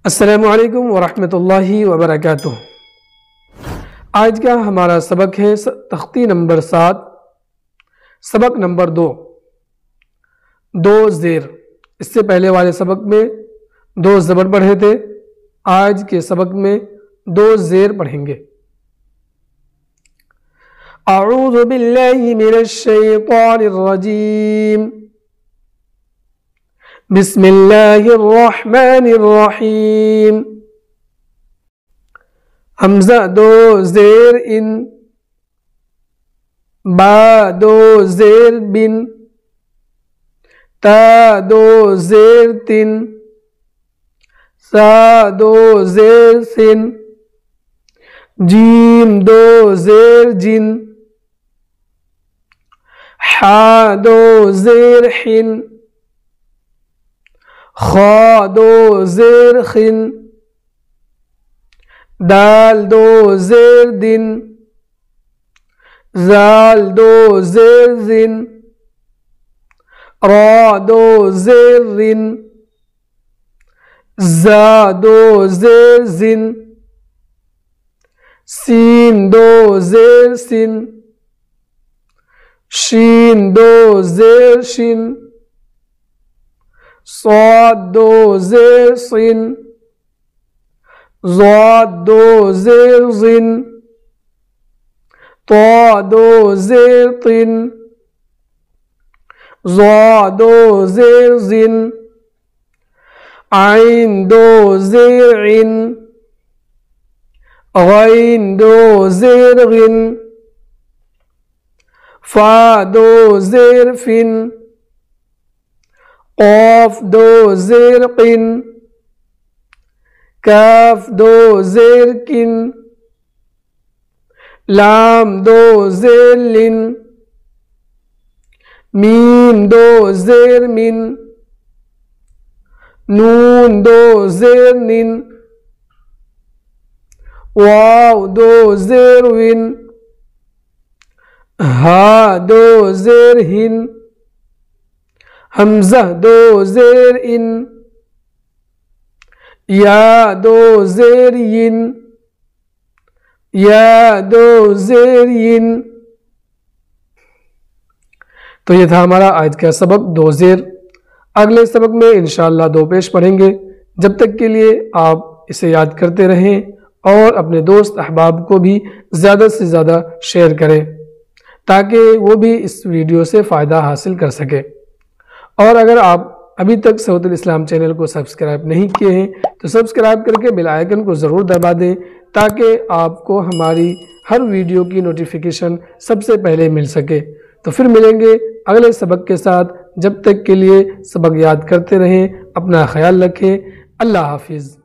السلام علیکم ورحمۃ اللہ وبرکاتہ۔ آج کا ہمارا سبق ہے تختی نمبر 7، سبق نمبر 2، دو زیر۔ اس سے پہلے والے سبق میں دو زبر پڑھے تھے، آج کے سبق میں دو زیر پڑھیں گے۔ اعوذ باللہ من الشیطان الرجیم، بسم اللہ الرحمن الرحیم۔ حمزہ دو زیر ان، با دو زیر بن، تا دو زیر تن، سا دو زیر سن، جیم دو زیر جن، حا دو زیر حن، خا دو زیر خن، دال دو زیر دن، زال دو زیر زن، را دو زیر رن، زا دو زیر زن، سین دو زیر سن، شین دو زیر شن، صاد دو زیر صن، ضاد دو زیر ظن، طا دو زیر طن، ظا دو زیر زن، عین دو زیر عن، غین دو زیر غن، فا دو زیر فن، قاف دو زیر قن، کاف دو زیر کن، لام دو زیر لن، میم دو زیر من، نون دو زیر نن، واو دو زیر ون، ہا دو زیر ہن، حمزہ دو زیر ان، یا دو زیر ین، یا دو زیر ین۔ تو یہ تھا ہمارا آج کا سبق دو زیر۔ اگلے سبق میں انشاءاللہ دو پیش پڑھیں گے۔ جب تک کے لیے آپ اسے یاد کرتے رہیں اور اپنے دوست احباب کو بھی زیادہ سے زیادہ شیئر کریں تاکہ وہ بھی اس ویڈیو سے فائدہ حاصل کر سکے۔ اور اگر آپ ابھی تک صوت الاسلام چینل کو سبسکرائب نہیں کیے ہیں تو سبسکرائب کر کے بیل آئیکن کو ضرور دبا دیں تاکہ آپ کو ہماری ہر ویڈیو کی نوٹیفیکیشن سب سے پہلے مل سکے۔ تو پھر ملیں گے اگلے سبق کے ساتھ، جب تک کے لیے سبق یاد کرتے رہیں، اپنا خیال رکھیں، اللہ حافظ۔